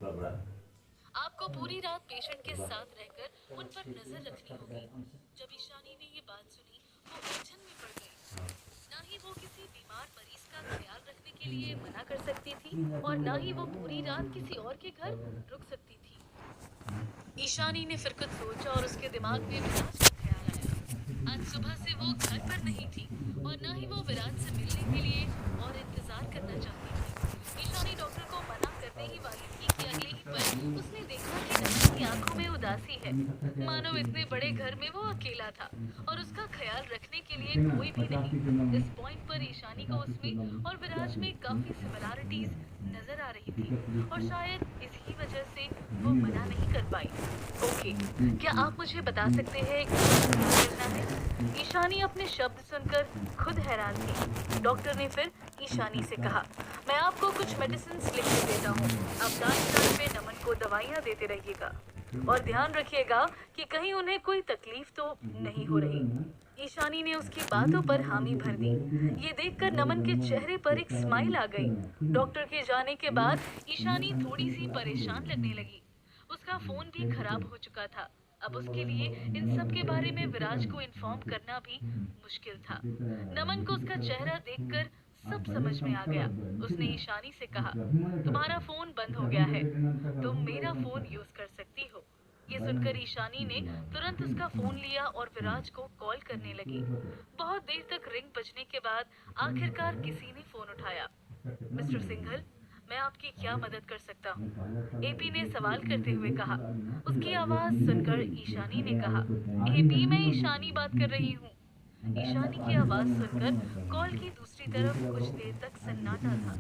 आपको पूरी रात पेशेंट के साथ रहकर उन पर नजर रखनी होगी। जब ईशानी ने ये बात सुनी, वो उलझन में पड़ गई। ना ही वो किसी बीमार मरीज का ख्याल रखने के लिए मना कर सकती थी और ना ही वो पूरी रात किसी और के घर रुक सकती थी। ईशानी ने फिर कुछ सोचा और उसके दिमाग में विराज का ख्याल आया। आज सुबह से वो घर पर नहीं थी और ना ही वो विराज से मिलने के लिए और इंतजार करना चाहती थी। ईशानी डॉक्टर को मना करने ही वाली थी कि अगले ही पल उसने देखा कि नमन की आंखों में उदासी है, मानो इतने बड़े घर में वो अकेला था और उसका ख्याल रखने के लिए कोई भी नहीं। इस पॉइंट पर ईशानी को उसमें और विराज में काफी सिमिलैरिटीज नजर आ रही थी और शायद इसी वजह से वो मना नहीं कर पाई। ओके, क्या आप मुझे बता सकते हैं कि क्या करना है? ईशानी अपने शब्द सुनकर खुद हैरान थी। डॉक्टर ने फिर ईशानी से कहा, मैं आपको कुछ मेडिसिन लिख के देता हूँ। आप टाइम पे नमन को दवाइयाँ देते रहिएगा और ध्यान रखिएगा कि कहीं उन्हें कोई तकलीफ तो नहीं हो रही। ईशानी ने उसकी बातों पर हामी भर दी। ये देखकर नमन के चेहरे पर एक स्माइल आ गई। डॉक्टर के जाने के बाद ईशानी थोड़ी सी परेशान लगने लगी। उसका फोन भी खराब हो चुका था। अब उसके लिए इन सब के बारे में विराज को इन्फॉर्म करना भी मुश्किल था। नमन को उसका चेहरा देखकर सब समझ में आ गया। उसने ईशानी से कहा, तुम्हारा फोन बंद हो गया है, तुम मेरा फोन यूज कर सकती हो। ये सुनकर ईशानी ने तुरंत उसका फोन लिया और विराज को कॉल करने लगी। बहुत देर तक रिंग बजने के बाद आखिरकार किसी ने फोन उठाया। मिस्टर सिंघल, मैं आपकी क्या मदद कर सकता हूँ? एपी ने सवाल करते हुए कहा। उसकी आवाज सुनकर ईशानी ने कहा, एपी, मैं ईशानी बात कर रही हूँ। ईशानी की आवाज सुनकर कॉल की दूसरी तरफ कुछ देर तक सन्नाटा था।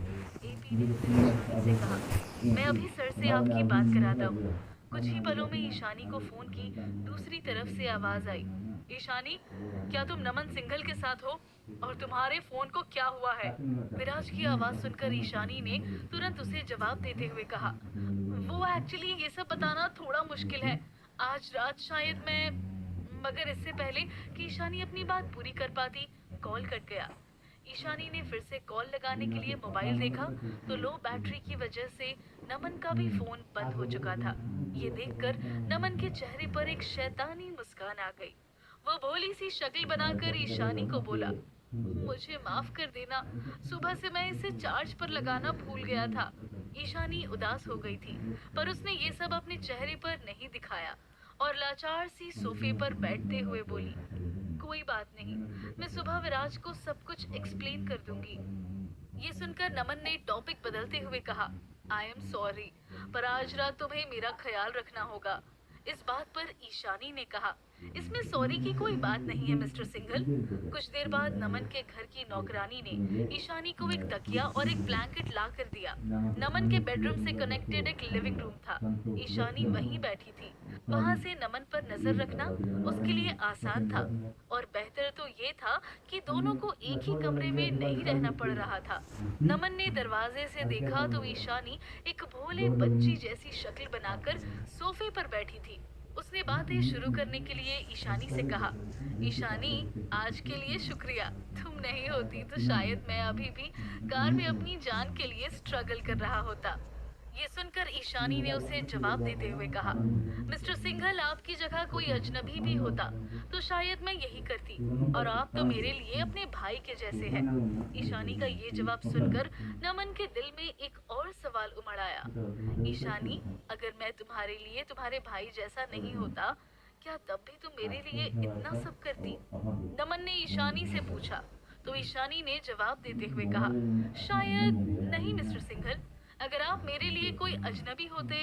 एपी ने फिर ईशानी से कहा, मैं अभी सर से आपकी बात कराता हूँ। कुछ ही पलों में ईशानी को फोन की दूसरी तरफ से आवाज आई, ईशानी, क्या तुम नमन सिंघल के साथ हो? और तुम्हारे फोन को क्या हुआ है? विराज की आवाज सुनकर ईशानी ने तुरंत उसे जवाब देते हुए कहा, वो एक्चुअली ये सब बताना थोड़ा मुश्किल है। आज रात शायद मैं, मगर इससे पहले कि ईशानी अपनी बात पूरी कर पाती, कॉल कट गया। ईशानी ने फिर से कॉल लगाने के लिए मोबाइल देखा तो लो बैटरी की वजह से नमन का भी फोन बंद हो चुका था। ये देखकर नमन के चेहरे पर एक शैतानी मुस्कान आ गई। वो भोली सी शक्ल बनाकर ईशानी को बोला, मुझे माफ कर देना, सुबह से मैं इसे चार्ज पर लगाना भूल गया था। ईशानी उदास हो गई थी, पर उसने ये सब अपने चेहरे पर नहीं दिखाया और लाचार सी सोफे पर बैठते हुए बोली, कोई बात नहीं, मैं सुबह विराज को सब कुछ एक्सप्लेन कर दूंगी। ये सुनकर नमन ने टॉपिक बदलते हुए कहा, आई एम सॉरी, पर आज रात तुम्हें मेरा ख्याल रखना होगा। इस बात पर ईशानी ने कहा, इसमें सॉरी की कोई बात नहीं है मिस्टर सिंघल। कुछ देर बाद नमन के घर की नौकरानी ने ईशानी को एक तकिया और एक ब्लैंकेट ला कर दिया। नमन के बेडरूम से कनेक्टेड एक लिविंग रूम था। ईशानी वहीं बैठी थी। वहां से नमन पर नजर रखना उसके लिए आसान था और बेहतर तो ये था कि दोनों को एक ही कमरे में नहीं रहना पड़ रहा था। नमन ने दरवाजे से देखा तो ईशानी एक भोले बच्ची जैसी शक्ल बनाकर सोफे पर बैठी थी। उसने बातें शुरू करने के लिए ईशानी से कहा, ईशानी, आज के लिए शुक्रिया, तुम नहीं होती तो शायद मैं अभी भी कार में अपनी जान के लिए स्ट्रगल कर रहा होता। ये सुनकर ईशानी ने उसे जवाब देते हुए कहा, मिस्टर सिंघल, आपकी जगह कोई अजनबी भी होता तो शायद मैं यही करती, और आप तो मेरे लिए अपने भाई के जैसे हैं। ईशानी का ये जवाब सुनकर नमन के दिल में एक और सवाल उमड़ आया। ईशानी, अगर मैं तुम्हारे लिए तुम्हारे भाई जैसा नहीं होता, क्या तब भी तुम मेरे लिए इतना सब करती? नमन ने ईशानी से पूछा तो ईशानी ने जवाब देते हुए कहा, शायद नहीं मिस्टर सिंघल, अगर आप मेरे लिए कोई अजनबी होते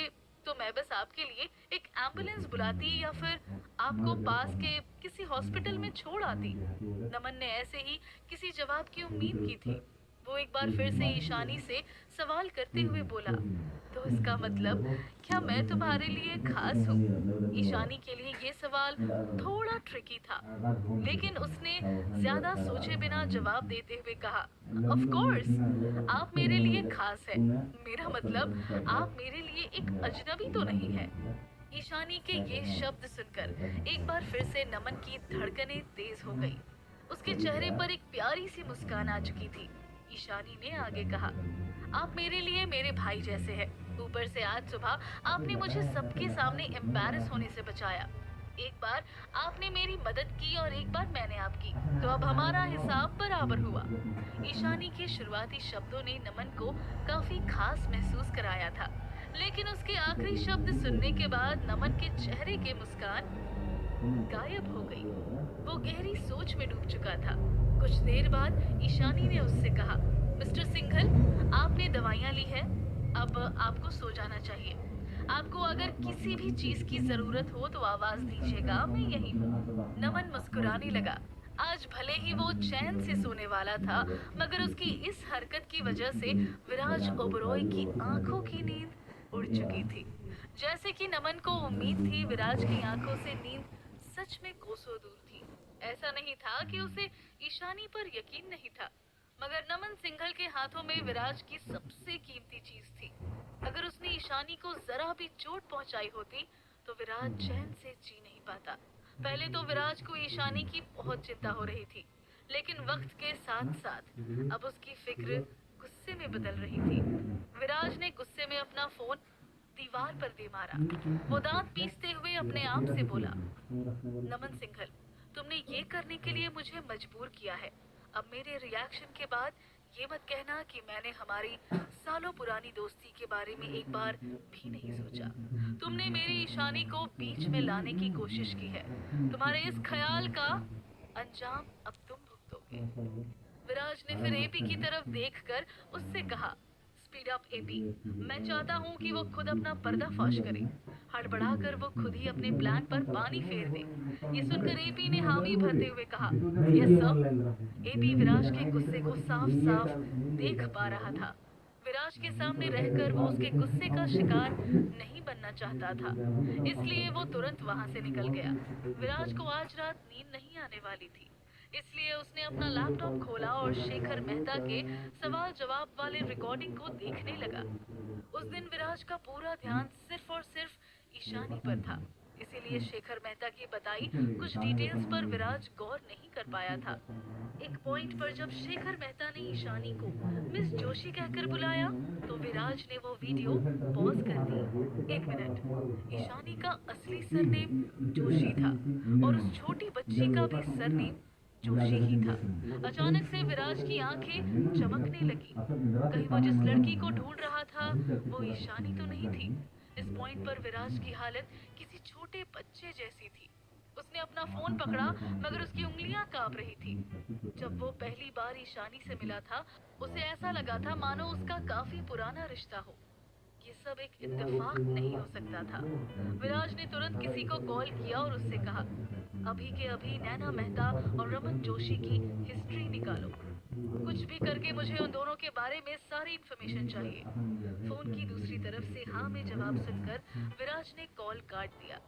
तो मैं बस आपके लिए एक एम्बुलेंस बुलाती या फिर आपको पास के किसी हॉस्पिटल में छोड़ आती। नमन ने ऐसे ही किसी जवाब की उम्मीद की थी। वो एक बार फिर से ईशानी से सवाल करते हुए बोला, तो इसका मतलब क्या मैं तुम्हारे लिए खास हूँ? ईशानी के लिए ये सवाल थोड़ा ट्रिकी था, लेकिन उसने ज्यादा सोचे बिना जवाब देते हुए कहा, ऑफ कोर्स, आप मेरे लिए खास है। मेरा मतलब आप मेरे लिए एक अजनबी तो नहीं है। ईशानी के ये शब्द सुनकर एक बार फिर से नमन की धड़कनें तेज हो गई। उसके चेहरे पर एक प्यारी सी मुस्कान आ चुकी थी। ईशानी ने आगे कहा, आप मेरे लिए मेरे भाई जैसे हैं। ऊपर से आज सुबह आपने मुझे सबके सामने एम्बैरस होने से बचाया। एक बार आपने मेरी मदद की और एक बार मैंने आपकी, तो अब हमारा हिसाब बराबर हुआ। ईशानी के शुरुआती शब्दों ने नमन को काफी खास महसूस कराया था, लेकिन उसके आखिरी शब्द सुनने के बाद नमन के चेहरे की मुस्कान गायब हो गई। वो गहरी सोच में डूब चुका था। कुछ देर बाद ईशानी ने उससे कहा, मिस्टर सिंघल, आपने दवाइयाँ ली है, अब आपको सो जाना चाहिए। आपको अगर किसी भी चीज की जरूरत हो तो आवाज दीजिएगा, मैं यहीं हूँ। नमन मुस्कुराने लगा। आज भले ही वो चैन से सोने वाला था, मगर उसकी इस हरकत की वजह से विराज ओबरॉय की आंखों की नींद उड़ चुकी थी। जैसे कि नमन को उम्मीद थी, विराज की आंखों से नींद सच में कोसों दूर थी। ऐसा नहीं था कि उसे ईशानी पर यकीन नहीं था, मगर नमन सिंघल के हाथों में विराज की सबसे कीमती चीज थी। अगर उसने ईशानी को जरा भी चोट पहुंचाई होती तो विराज चैन से जी नहीं पाता। पहले तो विराज को ईशानी की बहुत चिंता हो रही थी, लेकिन वक्त के साथ साथ अब उसकी फिक्र गुस्से में बदल रही थी। विराज ने गुस्से में अपना फोन दीवार पर दे मारा। वो दांत पीसते हुए अपने आप से बोला, नमन सिंघल, तुमने ये करने के लिए मुझे मजबूर किया है। अब मेरे रिएक्शन के बाद ये मत कहना कि मैंने हमारी सालों पुरानी दोस्ती के बारे में एक बार भी नहीं सोचा। तुमने मेरी ईशानी को बीच में लाने की कोशिश की है। तुम्हारे इस ख्याल का अंजाम अब तुम भुगतोगे। विराज ने फिर एपी की तरफ देखकर उससे कहा, स्पीड अप एपी। मैं चाहता हूँ कि वो खुद अपना पर्दाफाश करे। हड़बड़ाकर वो खुद ही अपने प्लान पर पानी फेर दे। ये सुनकर एपी ने हामी भरते हुए कहा, यस सर। एपी विराज के गुस्से को साफ साफ देख पा रहा था। विराज के सामने रहकर वो उसके गुस्से का शिकार नहीं बनना चाहता था, इसलिए वो तुरंत वहां से निकल गया। विराज को आज रात नींद नहीं आने वाली थी, इसलिए उसने अपना लैपटॉप खोला और शेखर मेहता के सवाल जवाब वाले रिकॉर्डिंग को देखने लगा। उस दिन विराज का पूरा ध्यान सिर्फ और सिर्फ ईशानी पर था, इसीलिए शेखर मेहता की बताई कुछ डिटेल्स पर विराज गौर नहीं कर पाया था। एक पॉइंट पर जब शेखर मेहता ने ईशानी को मिस जोशी कहकर बुलाया, तो विराज ने वो वीडियो पॉज कर दी। एक मिनट, ईशानी का असली सरनेम जोशी था और उस छोटी बच्ची का भी सरनेम जोशी ही था। अचानक से विराज की आंखें चमकने लगी। कहीं वो जिस लड़की को ढूंढ रहा था वो ईशानी तो नहीं थी। इस पॉइंट पर विराज की हालत किसी छोटे बच्चे जैसी थी। उसने अपना फोन पकड़ा, मगर उसकी उंगलियां कांप रही थी। जब वो पहली बार ईशानी से मिला था, उसे ऐसा लगा था मानो उसका काफी पुराना रिश्ता हो। ये सब एक इत्तेफाक नहीं हो सकता था। विराज ने तुरंत किसी को कॉल किया और उससे कहा, अभी के अभी नैना मेहता और रमन जोशी की हिस्ट्री निकालो। कुछ भी करके मुझे उन दोनों के बारे में सारी इन्फॉर्मेशन चाहिए। फोन की दूसरी तरफ से हाँ में जवाब सुनकर विराज ने कॉल काट दिया।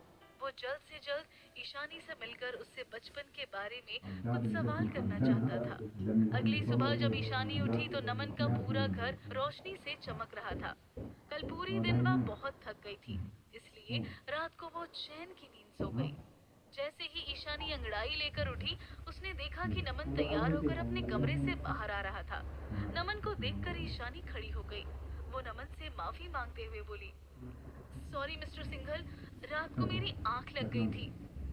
वो जल्द से जल्द ईशानी से मिलकर उससे बचपन के बारे में कुछ सवाल करना चाहता था। अगली सुबह जब ईशानी उठी तो नमन का पूरा घर रोशनी से चमक रहा था। कल पूरी दिन वह बहुत थक गई थी, इसलिए रात को वो चैन की नींद सो गई। जैसे ही ईशानी अंगड़ाई लेकर उठी, उसने देखा कि नमन तैयार होकर अपने कमरे से बाहर आ रहा था। नमन को देखकर ईशानी खड़ी हो गई। वो नमन से माफी मांगते हुए बोली, सॉरी मिस्टर सिंघल, रात को मेरी आंख लग गई थी।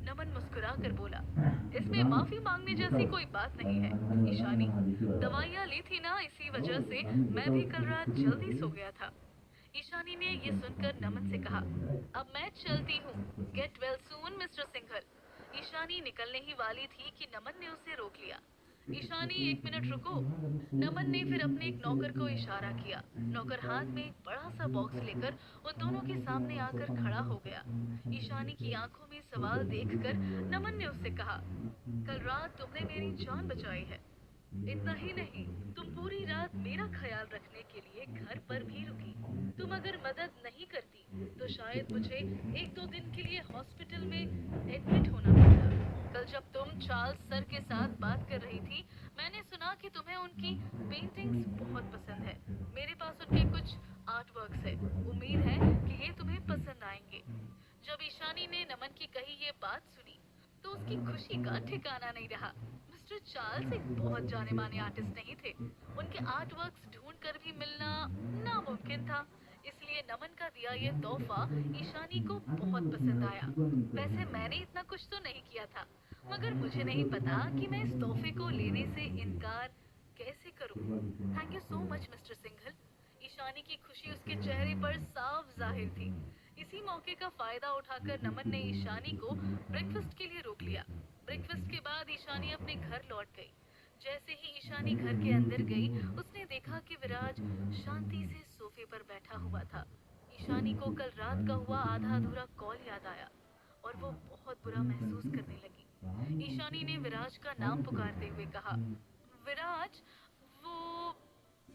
नमन मुस्कुरा कर बोला, इसमें माफी मांगने जैसी कोई बात नहीं है। ईशानी, दवाइयाँ ली थी ना, इसी वजह से मैं भी कल रात जल्दी सो गया था। ईशानी ने ये सुनकर नमन से कहा, अब मैं चलती हूँ। Get well soon mister Singhal. Ishani निकलने ही वाली थी कि नमन ने उसे रोक लिया। ईशानी, एक मिनट रुको। नमन ने फिर अपने एक नौकर को इशारा किया। नौकर हाथ में एक बड़ा सा बॉक्स लेकर उन दोनों के सामने आकर खड़ा हो गया। ईशानी की आंखों में सवाल देखकर नमन ने उससे कहा, कल रात तुमने मेरी जान बचाई है। इतना ही नहीं, तुम पूरी रात मेरा ख्याल रखने के लिए घर पर भी रुकी। तुम अगर मदद नहीं करती तो शायद मुझे एक दो दिन के लिए हॉस्पिटल में एडमिट होना पड़ता। कल जब तुम चार्ल्स सर के साथ बात कर रही थी, मैंने सुना कि तुम्हें उनकी पेंटिंग्स बहुत पसंद है। मेरे पास उनके कुछ आर्ट वर्क्स है। उम्मीद है कि ये तुम्हें पसंद आएंगे। जब ईशानी ने नमन की कही ये बात सुनी, तो उसकी खुशी का ठिकाना नहीं रहा। मिस्टर चार्ल्स एक बहुत जाने माने आर्टिस्ट नहीं थे। उनके आर्ट वर्क्स ढूंढ कर भी मिलना नामुमकिन था, इसलिए नमन का दिया ये तोहफा ईशानी को बहुत पसंद आया। वैसे मैंने इतना कुछ तो नहीं किया था, मगर मुझे नहीं पता कि मैं इस तोहफे को लेने से इनकार कैसे करूं। Thank you so much mister Singhal. Ishani की खुशी उसके चेहरे पर साफ जाहिर थी। इसी मौके का फायदा उठाकर नमन ने ईशानी को ब्रेकफास्ट के लिए रोक लिया। ब्रेकफास्ट के बाद ईशानी अपने घर लौट गई। जैसे ही ईशानी घर के अंदर गई, उसने देखा कि विराज शांति से सोफे पर बैठा हुआ था। ईशानी को कल रात का हुआ आधा अधूरा कॉल याद आया और वो बहुत बुरा महसूस करने लगी। ईशानी ने विराज का नाम पुकारते हुए कहा, विराज, वो।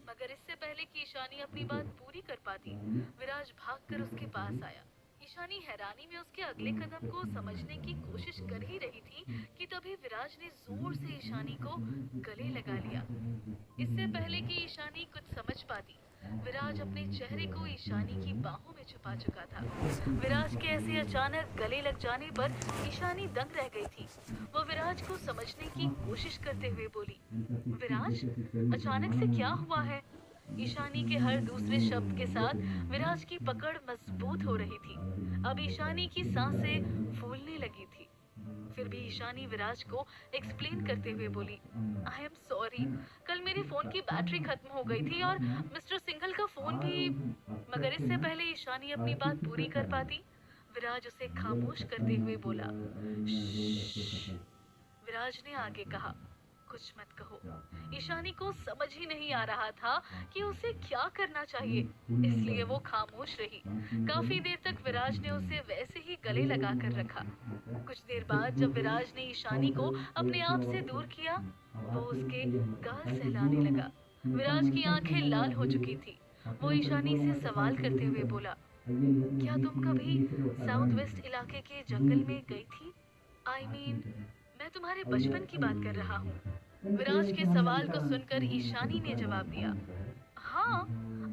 मगर इससे पहले कि ईशानी अपनी बात पूरी कर पाती, विराज भागकर उसके पास आया। ईशानी हैरानी में उसके अगले कदम को समझने की कोशिश कर ही रही थी कि तभी विराज ने जोर से ईशानी को गले लगा लिया। इससे पहले कि ईशानी कुछ समझ पाती, विराज अपने चेहरे को ईशानी की बाहों में छुपा चुका था। विराज के ऐसे अचानक गले लग जाने पर ईशानी दंग रह गई थी। वो विराज को समझने की कोशिश करते हुए बोली, विराज, अचानक से क्या हुआ है? ईशानी के हर दूसरे शब्द के साथ विराज की पकड़ मजबूत हो रही थी। अब ईशानी की सांसें फूलने लगी थी। फिर भी ईशानी विराज को एक्सप्लेन करते हुए बोली, आई एम सॉरी, कल मेरे फोन की बैटरी खत्म हो गई थी और मिस्टर सिंघल का फोन भी। मगर इससे पहले ईशानी अपनी बात पूरी कर पाती, विराज उसे खामोश करते हुए बोला, "श्श्श।" विराज ने आगे कहा, कुछ मत कहो। ईशानी को समझ ही नहीं आ रहा था कि उसे क्या करना चाहिए, इसलिए वो खामोश रही। काफी देर तक विराज ने उसे वैसे ही गले लगा कर रखा। कुछ देर बाद जब विराज ने ईशानी को अपने आप से दूर किया, वो उसके गाल सहलाने लगा। विराज की आंखें लाल हो चुकी थी। वो ईशानी से सवाल करते हुए बोला, क्या तुम कभी साउथ वेस्ट इलाके के जंगल में गई थी? आई मीन, मैं तुम्हारे बचपन की बात कर रहा हूँ। विराज के सवाल को सुनकर ईशानी ने जवाब दिया, हाँ,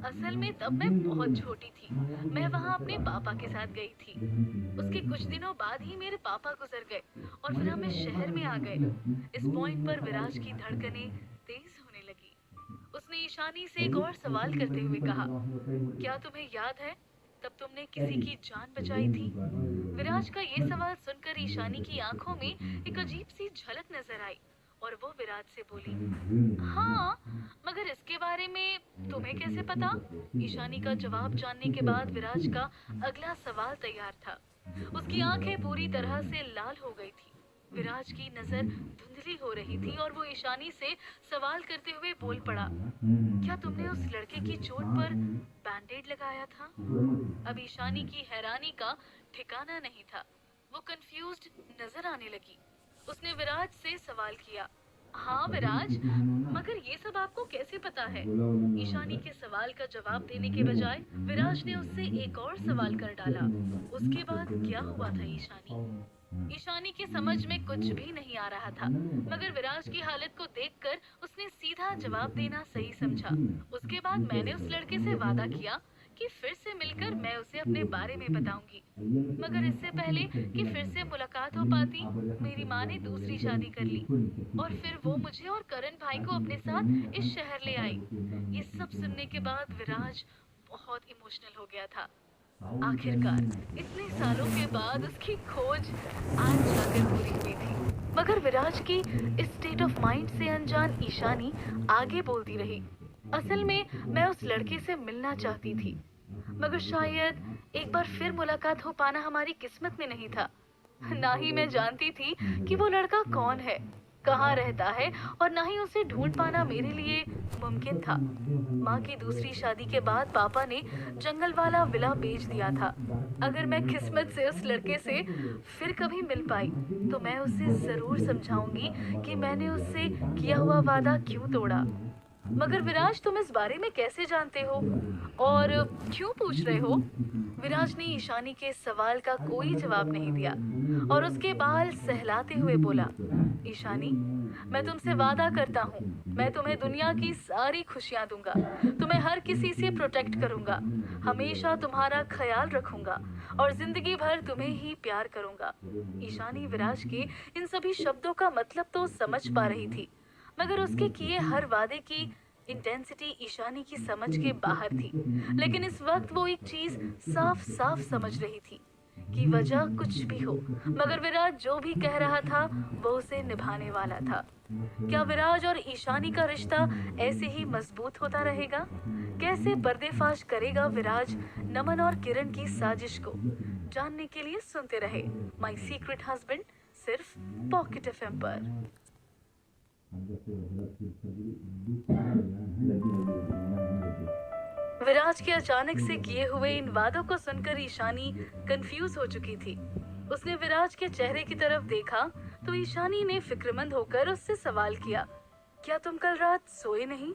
असल में तब मैं बहुत छोटी थी। मैं वहाँ अपने पापा के साथ गई थी। उसके कुछ दिनों बाद ही मेरे पापा गुजर गए और फिर हम इस शहर में आ गए। इस पॉइंट पर विराज की धड़कनें तेज होने लगी। उसने ईशानी से एक और सवाल करते हुए कहा, क्या तुम्हें याद है तब तुमने किसी की जान बचाई थी? विराज का ये सवाल सुनकर ईशानी की आंखों में एक अजीब सी झलक नजर आई और वो विराज से बोली, हाँ, मगर इसके बारे में तुम्हें कैसे पता? ईशानी का जवाब जानने के बाद विराज का अगला सवाल तैयार था। उसकी आंखें पूरी तरह से लाल हो गई थी। विराज की नजर धुंधली हो रही थी और वो ईशानी से सवाल करते हुए बोल पड़ा, क्या तुमने उस लड़के की चोट पर बैंडेड लगाया था? अब ईशानी की हैरानी का ठिकाना नहीं था। वो कंफ्यूज्ड नजर आने लगी। उसने विराज से सवाल किया, हाँ विराज, मगर ये सब आपको कैसे पता है? ईशानी के सवाल का जवाब देने के बजाय विराज ने उससे एक और सवाल कर डाला, उसके बाद क्या हुआ था ईशानी? ईशानी की समझ में कुछ भी नहीं आ रहा था, मगर विराज की हालत को देखकर उसने सीधा जवाब देना सही समझा। उसके बाद मैंने उस लड़के से वादा किया कि फिर से मिलकर मैं उसे अपने बारे में बताऊंगी। मगर इससे पहले कि फिर से मुलाकात हो पाती, मेरी माँ ने दूसरी शादी कर ली और फिर वो मुझे और करण भाई को अपने साथ इस शहर ले आई। ये सब सुनने के बाद विराज बहुत इमोशनल हो गया था। आखिरकार इतने सालों के बाद उसकी खोज आज जाकर पूरी हुई थी। मगर विराज की इस स्टेट ऑफ माइंड से अनजान ईशानी आगे बोलती रही, असल में मैं उस लड़के से मिलना चाहती थी, मगर शायद एक बार फिर मुलाकात हो पाना हमारी किस्मत में नहीं था। ना ही मैं जानती थी कि वो लड़का कौन है, कहाँ रहता है, और ना ही उसे ढूंढ पाना मेरे लिए मुमकिन था। माँ की दूसरी शादी के बाद पापा ने जंगल वाला विला बेच दिया था। अगर मैं किस्मत से उस लड़के से फिर कभी मिल पाई तो मैं उसे जरूर समझाऊंगी कि मैंने उससे किया हुआ वादा क्यों तोड़ा। मगर विराज, तुम इस बारे में कैसे जानते हो और क्यों पूछ रहे हो? विराज ने ईशानी के सवाल का कोई जवाब नहीं दिया और उसके बाल सहलाते हुए बोला, ईशानी, मैं तुमसे वादा करता हूँ, मैं तुम्हें दुनिया की सारी खुशियाँ दूंगा, तुम्हें हर किसी से प्रोटेक्ट करूंगा, हमेशा तुम्हारा ख्याल रखूंगा और जिंदगी भर तुम्हें ही प्यार करूंगा। ईशानी विराज के इन सभी शब्दों का मतलब तो समझ पा रही थी, मगर उसके किए हर वादे की इंटेंसिटी ईशानी की समझ के बाहर थी, लेकिन इस वक्त वो एक चीज साफ साफ समझ रही थी कि वजह कुछ भी हो, मगर विराज जो भी कह रहा था वो उसे निभाने वाला था। क्या विराज और ईशानी का रिश्ता ऐसे ही मजबूत होता रहेगा? कैसे पर्देफाश करेगा विराज नमन और किरण की साजिश को? जानने के लिए सुनते रहे माय सीक्रेट हस्बैंड, सिर्फ पॉकेट एफएम पर। विराज के अचानक से किए हुए इन वादों को सुनकर ईशानी कंफ्यूज हो चुकी थी। उसने विराज के चेहरे की तरफ देखा तो ईशानी ने फिक्रमंद होकर उससे सवाल किया, क्या तुम कल रात सोए नहीं?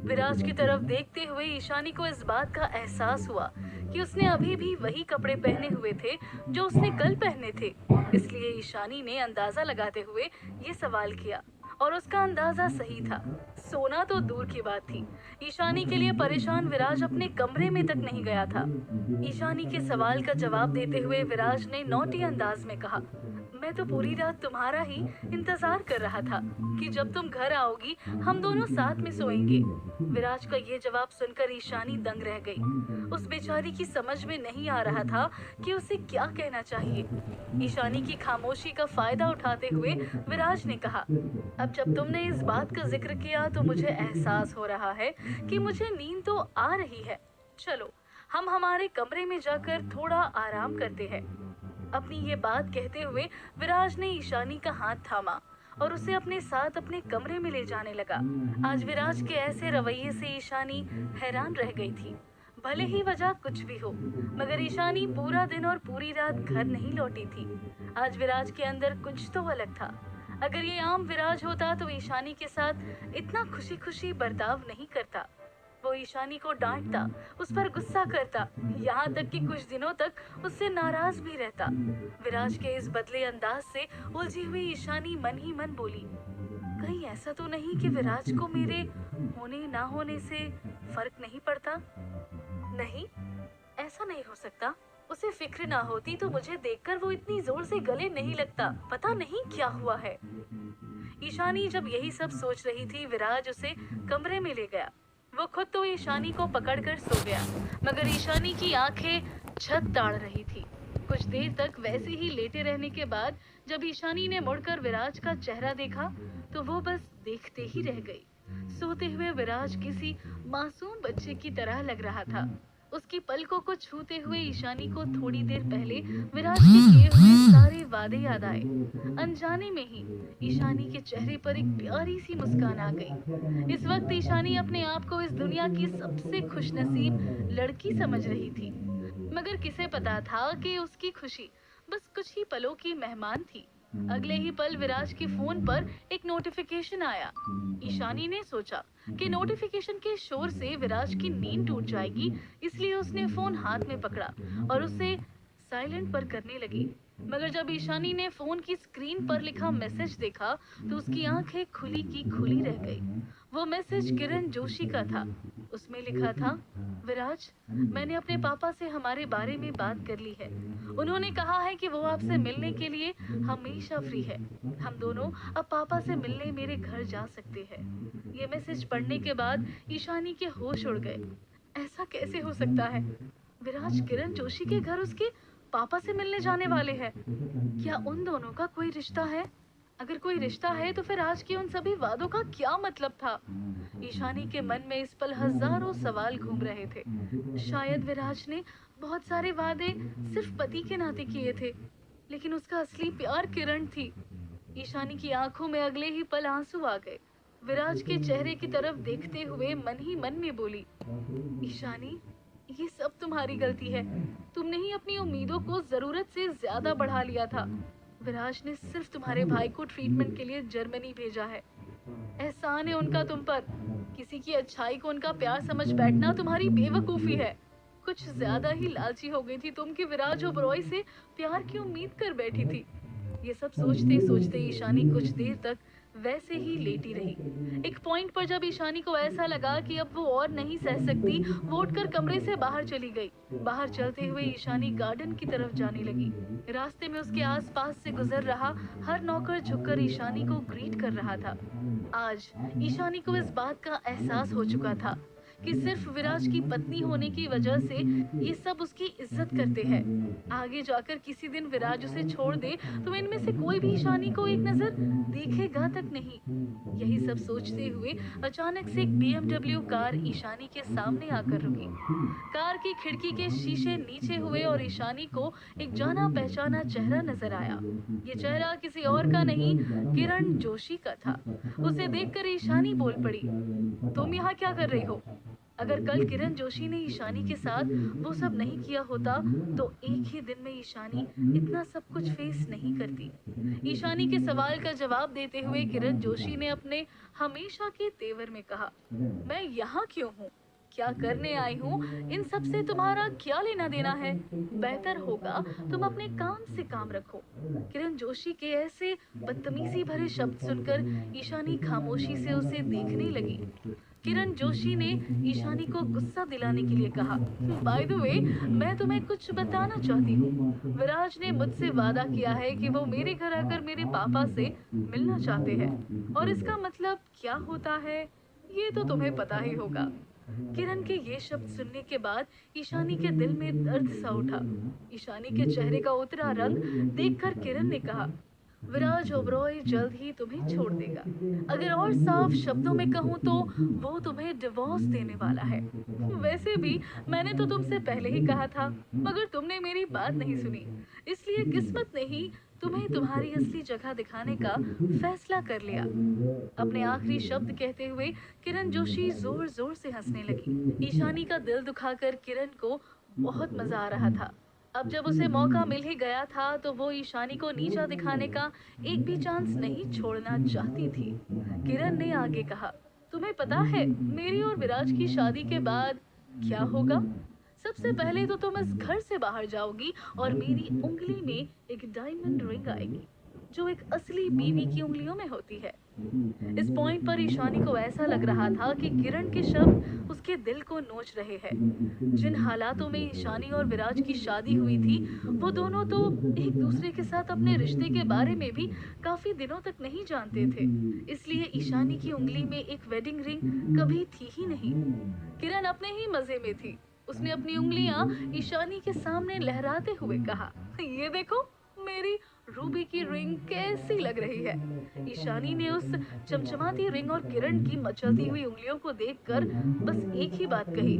विराज की तरफ देखते हुए ईशानी को इस बात का एहसास हुआ कि उसने अभी भी वही कपड़े पहने हुए थे जो उसने कल पहने थे। इसलिए ईशानी ने अंदाजा लगाते हुए ये सवाल किया, और उसका अंदाजा सही था। सोना तो दूर की बात थी, ईशानी के लिए परेशान विराज अपने कमरे में तक नहीं गया था। ईशानी के सवाल का जवाब देते हुए विराज ने नौटी अंदाज में कहा, मैं तो पूरी रात तुम्हारा ही इंतजार कर रहा था कि जब तुम घर आओगी हम दोनों साथ में सोएंगे। विराज का ये जवाब सुनकर ईशानी दंग रह गई। उस बेचारी की समझ में नहीं आ रहा था कि उसे क्या कहना चाहिए। ईशानी की खामोशी का फायदा उठाते हुए विराज ने कहा, अब जब तुमने इस बात का जिक्र किया तो मुझे एहसास हो रहा है कि मुझे नींद तो आ रही है। चलो हम हमारे कमरे में जाकर थोड़ा आराम करते हैं। अपनी ये बात कहते हुए विराज ने ईशानी का हाथ थामा और उसे अपने साथ अपने कमरे में ले जाने लगा। आज विराज के ऐसे रवैये से ईशानी हैरान रह गई थी। भले ही वजह कुछ भी हो, मगर ईशानी पूरा दिन और पूरी रात घर नहीं लौटी थी। आज विराज के अंदर कुछ तो अलग था। अगर ये आम विराज होता तो ईशानी के साथ इतना खुशी खुशी बर्ताव नहीं करता। वो ईशानी को डांटता, उस पर गुस्सा करता, यहाँ तक कि कुछ दिनों तक उससे नाराज भी रहता। विराज के इस बदले अंदाज से उलझी हुई ईशानी मन ही मन बोली, कहीं ऐसा तो नहीं कि विराज को मेरे होने ना होने से फर्क नहीं पड़ता? नहीं, ऐसा नहीं हो सकता। उसे फिक्र ना होती तो मुझे देखकर वो इतनी जोर से गले नहीं लगता। पता नहीं क्या हुआ है। ईशानी जब यही सब सोच रही थी, विराज उसे कमरे में ले गया। वो खुद तो ईशानी को पकड़कर सो गया, मगर ईशानी की आंखें छत ताड़ रही थी। कुछ देर तक वैसे ही लेटे रहने के बाद जब ईशानी ने मुड़कर विराज का चेहरा देखा तो वो बस देखते ही रह गई। सोते हुए विराज किसी मासूम बच्चे की तरह लग रहा था। उसकी पलकों को छूते हुए ईशानी को थोड़ी देर पहले विराज के किए हुए सारे वादे याद आए। अनजाने में ही ईशानी के चेहरे पर एक प्यारी सी मुस्कान आ गई। इस वक्त ईशानी अपने आप को इस दुनिया की सबसे खुशनसीब लड़की समझ रही थी, मगर किसे पता था कि उसकी खुशी बस कुछ ही पलों की मेहमान थी। अगले ही पल विराज के फोन पर एक नोटिफिकेशन आया। ईशानी ने सोचा कि नोटिफिकेशन के शोर से विराज की नींद टूट जाएगी, इसलिए उसने फोन हाथ में पकड़ा और उसे साइलेंट पर करने लगी। मगर जब ईशानी ने फोन की स्क्रीन पर लिखा मैसेज देखा तो उसकी आंखें खुली की खुली रह गई। वो मैसेज किरण जोशी का था। उसमें लिखा था, विराज, मैंने अपने पापा से हमारे बारे में बात कर ली है। उन्होंने कहा है कि वो आपसे मिलने के लिए हमेशा फ्री है। हम दोनों अब पापा से मिलने मेरे घर जा सकते हैं। ये मैसेज पढ़ने के बाद ईशानी के होश उड़ गए। ऐसा कैसे हो सकता है? विराज किरण जोशी के घर उसके पापा से मिलने जाने वाले हैं। क्या उन दोनों का कोई रिश्ता है? अगर कोई रिश्ता है तो फिर आज के उन सभी वादों का क्या मतलब था? ईशानी के मन में इस पल हजारों सवाल घूम रहे थे। शायद विराज ने बहुत सारे वादे सिर्फ पति के नाते किए थे, लेकिन उसका असली प्यार किरण थी। ईशानी की आंखों में अगले ही पल आंसू आ गए। विराज के चेहरे की तरफ देखते हुए मन ही मन में बोली, ईशानी, ये सब तुम्हारी गलती है। तुमने ही अपनी उम्मीदों को जरूरत से ज्यादा बढ़ा लिया था। विराज ने सिर्फ तुम्हारे भाई को ट्रीटमेंट के लिए जर्मनी भेजा है। एहसान है उनका तुम पर। किसी की अच्छाई को उनका प्यार समझ बैठना तुम्हारी बेवकूफी है। कुछ ज्यादा ही लालची हो गई थी तुम कि विराज ओबरॉय से प्यार की उम्मीद कर बैठी थी। ये सब सोचते सोचते ईशानी कुछ देर तक वैसे ही लेटी रही। एक पॉइंट पर जब ईशानी को ऐसा लगा कि अब वो और नहीं सह सकती, वो उठकर कमरे से बाहर चली गई। बाहर चलते हुए ईशानी गार्डन की तरफ जाने लगी। रास्ते में उसके आसपास से गुजर रहा हर नौकर झुककर ईशानी को ग्रीट कर रहा था। आज ईशानी को इस बात का एहसास हो चुका था कि सिर्फ विराज की पत्नी होने की वजह से ये सब उसकी इज्जत करते हैं। आगे जाकर किसी दिन विराज उसे छोड़ दे तो इनमें से कोई भी ईशानी को एक नजर देखेगा तक नहीं। यही सब सोचते हुए अचानक से एक BMW कार ईशानी के सामने आकर रुकी। कार की खिड़की के शीशे नीचे हुए और ईशानी को एक जाना पहचाना चेहरा नजर आया। ये चेहरा किसी और का नहीं, किरण जोशी का था। उसे देखकर ईशानी बोल पड़ी, तुम यहाँ क्या कर रही हो? अगर कल किरण जोशी ने ईशानी के साथ वो सब नहीं किया होता तो एक ही दिन में ईशानी इतना सब कुछ फेस नहीं करती। ईशानी के सवाल का जवाब देते हुए किरण जोशी ने अपने हमेशा के तेवर में कहा, मैं यहाँ क्यों हूँ? क्या करने आई हूँ? इन सब से तुम्हारा क्या लेना देना है? बेहतर होगा तुम अपने काम से काम रखो। किरण जोशी के ऐसे बदतमीजी भरे शब्द सुनकर ईशानी खामोशी से उसे देखने लगी। किरण जोशी ने ईशानी को गुस्सा दिलाने के लिए कहा, बाय द वे, मैं तुम्हें कुछ बताना चाहती हूँ। विराज ने मुझसे वादा किया है कि वो मेरे घर आकर मेरे पापा से मिलना चाहते हैं, और इसका मतलब क्या होता है ये तो तुम्हें पता ही होगा। किरण के ये शब्द सुनने के बाद ईशानी के दिल में दर्द सा उठा। ईशानी के चेहरे का उतरा रंग देखकर किरण ने कहा, विराज ओबरॉय जल्द ही तुम्हें छोड़ देगा। अगर और साफ शब्दों में कहूँ तो वो तुम्हें डिवोर्स देने वाला है। वैसे भी मैंने तो तुमसे पहले ही कहा था, मगर तुमने मेरी बात नहीं सुनी। इसलिए किस्मत ने ही तुम्हें तुम्हारी असली जगह दिखाने का फैसला कर लिया। अपने आखिरी शब्द कहते हुए किरण जोशी जोर जोर से हंसने लगी। ईशानी का दिल दुखाकर किरण को बहुत मजा आ रहा था। अब जब उसे मौका मिल ही गया था तो वो ईशानी को नीचा दिखाने का एक भी चांस नहीं छोड़ना चाहती थी। किरण ने आगे कहा, तुम्हें पता है मेरी और विराज की शादी के बाद क्या होगा? सबसे पहले तो तुम इस घर से बाहर जाओगी और मेरी उंगली में एक डायमंड रिंग आएगी, जो एक असली बीवी की उंगलियों में होती है। इस पॉइंट पर ईशानी को ऐसा लग रहा था कि किरण के शब्द उसके दिल को नोच रहे हैं। जिन हालातों में ईशानी और विराज की शादी हुई थी, वो दोनों तो एक दूसरे के साथ अपने रिश्ते के बारे में भी काफी दिनों तक नहीं जानते थे। इसलिए ईशानी की उंगली में एक वेडिंग रिंग कभी थी ही नहीं। किरण अपने ही मजे में थी। उसने अपनी उंगलियां ईशानी के सामने लहराते हुए कहा, ये देखो मेरी रूबी की रिंग कैसी लग रही है। ईशानी ने उस चमचमाती रिंग और किरण की मचलती हुई उंगलियों को देखकर बस एक ही बात कही,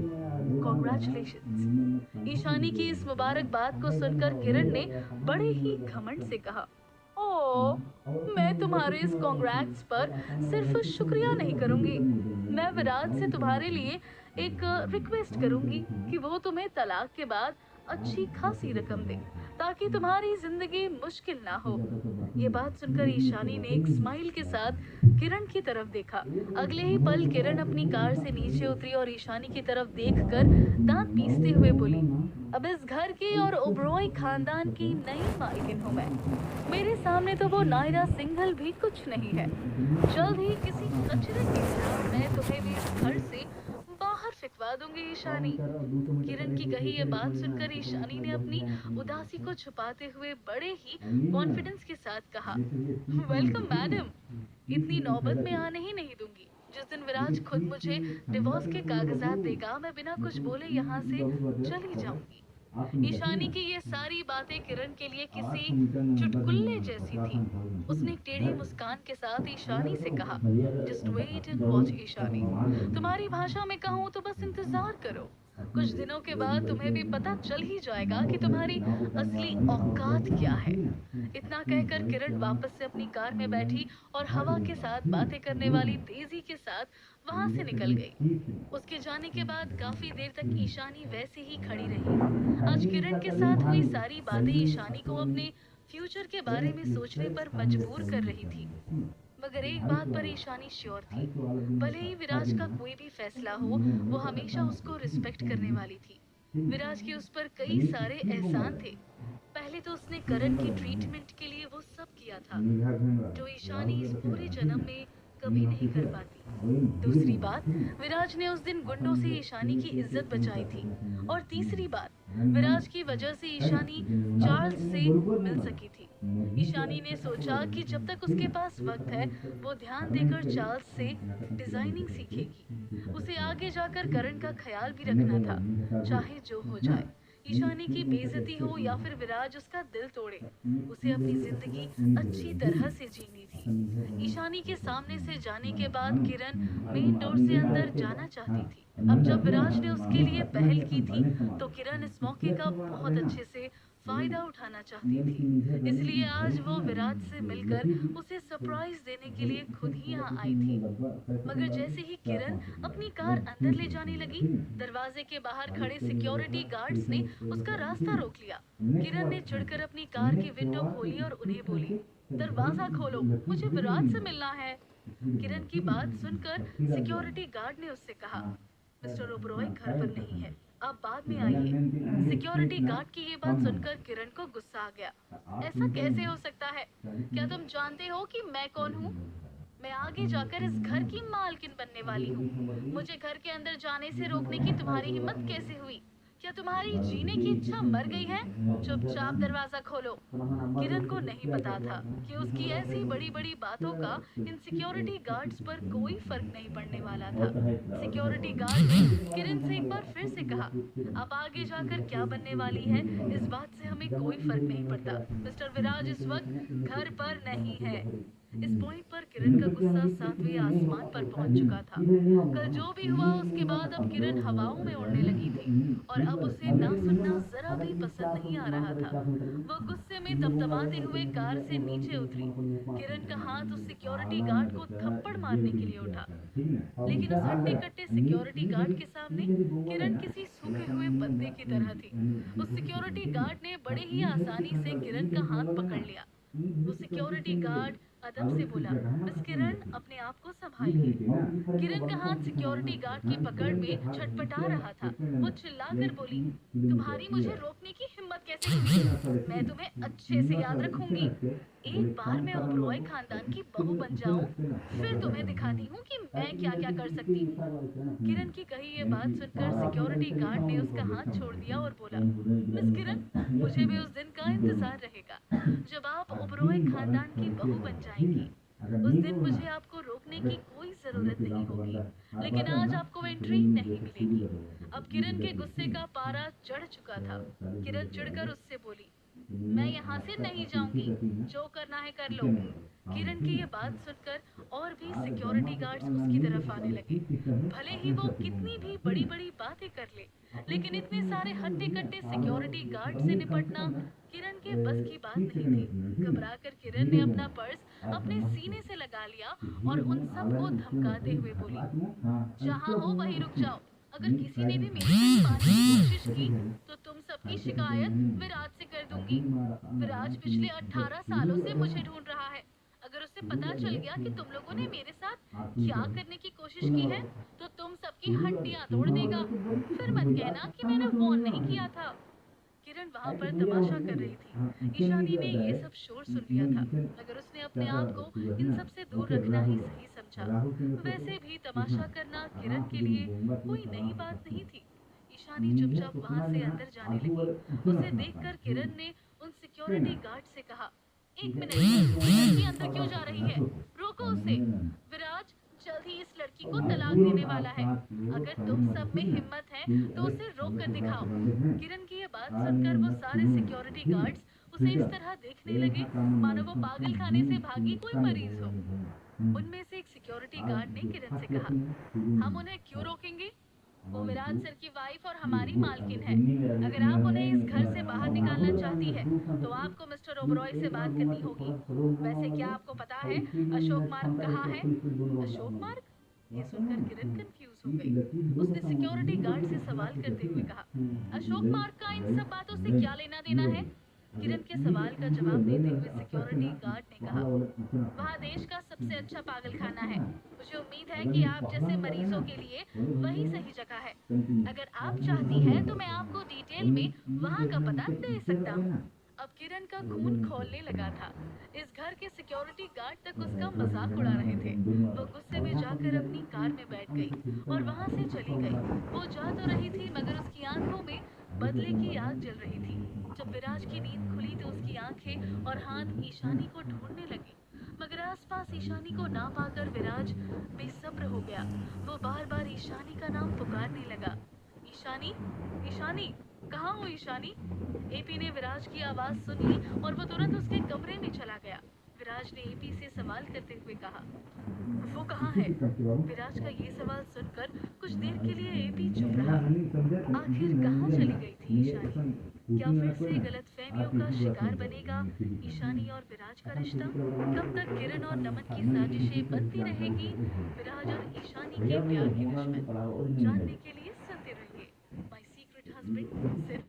कॉन्ग्रेचुलेशंस। ईशानी की इस मुबारक बात को सुनकर किरण ने बड़े ही घमंड से कहा, ओ, मैं तुम्हारे इस कॉन्ग्रेट्स पर सिर्फ शुक्रिया नहीं करूंगी, मैं विराज से तुम्हारे लिए एक रिक्वेस्ट करूंगी कि वो तुम्हें तलाक के बाद अच्छी खासी रकम दे, ताकि तुम्हारी जिंदगी मुश्किल ना हो। ये बात सुनकर ईशानी ने एक स्माइल के साथ किरण की तरफ देखा। अगले ही पल किरण अपनी कार से नीचे उतरी और ईशानी की तरफ देखकर दांत पीसते हुए बोली, अब इस घर की और ओबरॉय खानदान की नई मालकिन हूँ मैं। मेरे सामने तो वो नायरा सिंघल भी कुछ नहीं है। जल्द ही किसी कचरे की तरह मैं तुम्हें भी इस घर से बाहर फिकवा दूंगी ईशानी। किरण की कही ये बात सुनकर ईशानी ने अपनी उदासी को छुपाते हुए बड़े ही कॉन्फिडेंस के साथ कहा, वेलकम मैडम, इतनी नौबत में आने ही नहीं दूंगी। जिस दिन विराज खुद मुझे डिवोर्स के कागजात देगा, मैं बिना कुछ बोले यहाँ से चली जाऊंगी। ईशानी की ये सारी बातें किरण के लिए किसी चुटकुल्ले जैसी थी। उसने टेढ़ी मुस्कान के साथ ईशानी से कहा, just wait and watch Ishani, तुम्हारी भाषा में कहूँ तो बस इंतजार करो। कुछ दिनों के बाद तुम्हें भी पता चल ही जाएगा कि तुम्हारी असली औकात क्या है। इतना कहकर किरण वापस से अपनी कार में बैठी और हवा के साथ बातें करने वाली तेजी के साथ वहां से निकल गई। उसके जाने के बाद काफी देर तक ईशानी वैसे ही खड़ी रही। आज किरण के साथ हुई सारी बातें ईशानी को अपने फ्यूचर के बारे में सोचने पर मजबूर कर रही थी। मगर एक बात पर ईशानी श्योर थी, भले ही विराज का कोई भी फैसला हो, वो हमेशा उसको रिस्पेक्ट करने वाली थी। विराज के उस पर कई सारे एहसान थे। पहले तो उसने करण की ट्रीटमेंट के लिए वो सब किया था जो ईशानी इस पूरे जन्म में कभी नहीं कर पाती। दूसरी बात, विराज ने उस दिन गुंडों से ईशानी की इज्जत बचाई थी। और तीसरी बात, विराज की वजह से ईशानी चार्ल्स से मिल सकी थी। ईशानी ने सोचा कि जब तक उसके पास वक्त है वो ध्यान देकर चार्ल्स से डिजाइनिंग सीखेगी। उसे आगे जाकर करण का ख्याल भी रखना था, चाहे जो हो जाए। ईशानी की बेइज्जती हो या फिर विराज उसका दिल तोड़े, उसे अपनी जिंदगी अच्छी तरह से जीनी थी। ईशानी के सामने से जाने के बाद किरण मेन डोर से अंदर जाना चाहती थी। अब जब विराज ने उसके लिए पहल की थी तो किरण इस मौके का बहुत अच्छे से फायदा उठाना चाहती थी। इसलिए आज वो विराज से मिलकर उसे सरप्राइज देने के लिए खुद ही यहाँ आई थी। मगर जैसे ही किरण अपनी कार अंदर ले जाने लगी, दरवाजे के बाहर खड़े सिक्योरिटी गार्ड्स ने उसका रास्ता रोक लिया। किरण ने चिढ़कर अपनी कार की विंडो खोली और उन्हें बोली, दरवाजा खोलो, मुझे विराज से मिलना है। किरण की बात सुनकर सिक्योरिटी गार्ड ने उससे कहा, मिस्टर ओबरॉय घर पर नहीं है, आप बाद में आइए। सिक्योरिटी गार्ड की ये बात सुनकर किरण को गुस्सा आ गया। ऐसा कैसे हो सकता है? क्या तुम जानते हो कि मैं कौन हूँ? मैं आगे जाकर इस घर की मालकिन बनने वाली हूँ। मुझे घर के अंदर जाने से रोकने की तुम्हारी हिम्मत कैसे हुई? क्या तुम्हारी जीने की इच्छा मर गई है? चुपचाप दरवाजा खोलो। किरण को नहीं पता था कि उसकी ऐसी बड़ी बड़ी बातों का इन सिक्योरिटी गार्ड्स पर कोई फर्क नहीं पड़ने वाला था। सिक्योरिटी गार्ड ने किरण से एक बार फिर से कहा, आप आगे जाकर क्या बनने वाली है इस बात से हमें कोई फर्क नहीं पड़ता। मिस्टर विराज इस वक्त घर पर नहीं है। इस पॉइंट पर किरण का गुस्सा सातवें आसमान पर पहुंच चुका था। कल जो भी हुआ उसके बाद अब किरण हवाओं में उड़ने लगी थी और अब उसे ना सुनना जरा भी पसंद नहीं आ रहा था। वो गुस्से में तमतमाते हुए कार से नीचे उतरी। किरण का हाथ उस सिक्योरिटी गार्ड को थप्पड़ मारने के लिए उठा, लेकिन उस हट्टे कट्टे सिक्योरिटी गार्ड के सामने किरण किसी सूखे हुए पत्ते की तरह थी। उस सिक्योरिटी गार्ड ने बड़े ही आसानी से किरण का हाथ पकड़ लिया। वो सिक्योरिटी गार्ड अदब से बोला, मिस किरण, अपने आप को संभालिए। किरण का हाथ सिक्योरिटी गार्ड की पकड़ में छटपटा रहा था। वो चिल्लाकर बोली, तुम्हारी मुझे रोकने की हिम्मत कैसे हुई? मैं तुम्हें अच्छे से याद रखूंगी। एक बार मैं ओबरॉय खानदान की बहू बन जाऊं, फिर तुम्हें दिखाती हूँ कि मैं क्या क्या कर सकती हूँ। किरण की कही ये बात सुनकर सिक्योरिटी गार्ड ने उसका हाथ छोड़ दिया और बोला, मिस किरण, मुझे भी उस दिन का इंतजार रहेगा जब आप ओबरॉय खानदान की बहू बन जाएंगी। उस दिन मुझे आपको रोकने की कोई जरूरत नहीं होगी, लेकिन आज आपको एंट्री नहीं मिलेगी। अब किरण के गुस्से का पारा चढ़ चुका था। किरण चिढ़कर उससे बोली, मैं यहाँ से नहीं जाऊंगी, जो करना है कर लो। किरण की ये बात सुनकर और भी सिक्योरिटी गार्ड्स उसकी तरफ आने लगे। भले ही वो कितनी भी बड़ी बड़ी बातें कर ले, लेकिन इतने सारे हट्टे कट्टे सिक्योरिटी गार्ड से निपटना किरण के बस की बात नहीं थी। घबराकर किरण ने अपना पर्स अपने सीने से लगा लिया और उन सबको धमकाते हुए बोली, जहाँ हो वहीं रुक जाओ। अगर किसी ने भी मेरी बात मारने की कोशिश की तो तुम सबकी शिकायत विराज से कर दूंगी। विराज पिछले 18 सालों से मुझे ढूंढ रहा है। अगर उसे पता चल गया कि तुम लोगों ने मेरे साथ क्या करने की कोशिश की है तो तुम सबकी हड्डियां तोड़ देगा। फिर मत कहना कि मैंने वार्न नहीं किया था। किरण वहां पर तमाशा कर रही थी। ईशानी ने ये सब शोर सुन लिया था, मगर उसने अपने आप को इन सब से दूर रखना ही सही समझा। वैसे भी तमाशा करना किरण के लिए कोई नई बात नहीं थी। ईशानी चुपचाप वहां से अंदर जाने लगी। उसे देखकर किरण ने उन सिक्योरिटी गार्ड से कहा, एक मिनट, ये लड़की अंदर क्यों जा रही है? रोको उसे। विराज जल्द ही इस लड़की को तलाक देने वाला है। अगर तुम सब में हिम्मत है तो उसे रोक कर दिखाओ। किरण की ये बात सुनकर वो सारे सिक्योरिटी गार्ड्स उसे इस तरह देखने लगे मानो वो पागल खाने से भागी कोई मरीज हो। उनमें से एक सिक्योरिटी गार्ड ने किरण से कहा, हम उन्हें क्यों रोकेंगे? वो विराज सर की वाइफ और हमारी मालकिन है। अगर आप उन्हें इस घर से बाहर निकालना चाहती है तो आपको मिस्टर ओबरॉय से बात करनी होगी। वैसे क्या आपको पता है अशोक मार्ग कहाँ है? अशोक मार्ग? ये सुनकर किरण कंफ्यूज हो गई। उसने सिक्योरिटी गार्ड से सवाल करते हुए कहा, अशोक मार्ग का इन सब बातों से क्या लेना देना है? किरण के सवाल का जवाब देते हुए सिक्योरिटी गार्ड ने कहा, वहाँ देश का सबसे अच्छा पागल खाना है। मुझे उम्मीद है कि आप जैसे मरीजों के लिए वही सही जगह है। अगर आप चाहती हैं तो मैं आपको डिटेल में वहाँ का पता दे सकता हूँ। अब किरण का खून खौलने लगा था। इस घर के सिक्योरिटी गार्ड तक उसका मजाक उड़ा रहे थे। वो गुस्से में जाकर अपनी कार में बैठ गई और वहां से चली गई। वो जा तो रही थी मगर उसकी आंखों में बदले की आग जल रही थी। जब विराज की नींद खुली तो उसकी आंखें और हाथ ईशानी को ढूंढने लगे, मगर आसपास ईशानी को ना पाकर विराज बेसब्र हो गया। वो बार बार ईशानी का नाम पुकारने लगा। ईशानी, ईशानी, कहाँ हो ईशानी? एपी ने विराज की आवाज सुन ली और वो तुरंत उसके कमरे में चला गया। विराज ने एपी से सवाल करते हुए कहा, वो कहाँ है? विराज का ये सवाल सुनकर कुछ देर के लिए एपी चुप रहा। आखिर कहाँ चली गई थी ईशानी? क्या फिर से गलतफहमियों का शिकार बनेगा ईशानी और विराज का रिश्ता? कब तक किरण और नमन की साजिशें बनती रहेगी विराज और ईशानी के प्यार की दुश्मन? जानने के लिए सुनते रहिए माय सीक्रेट हस्बैंड सिर्फ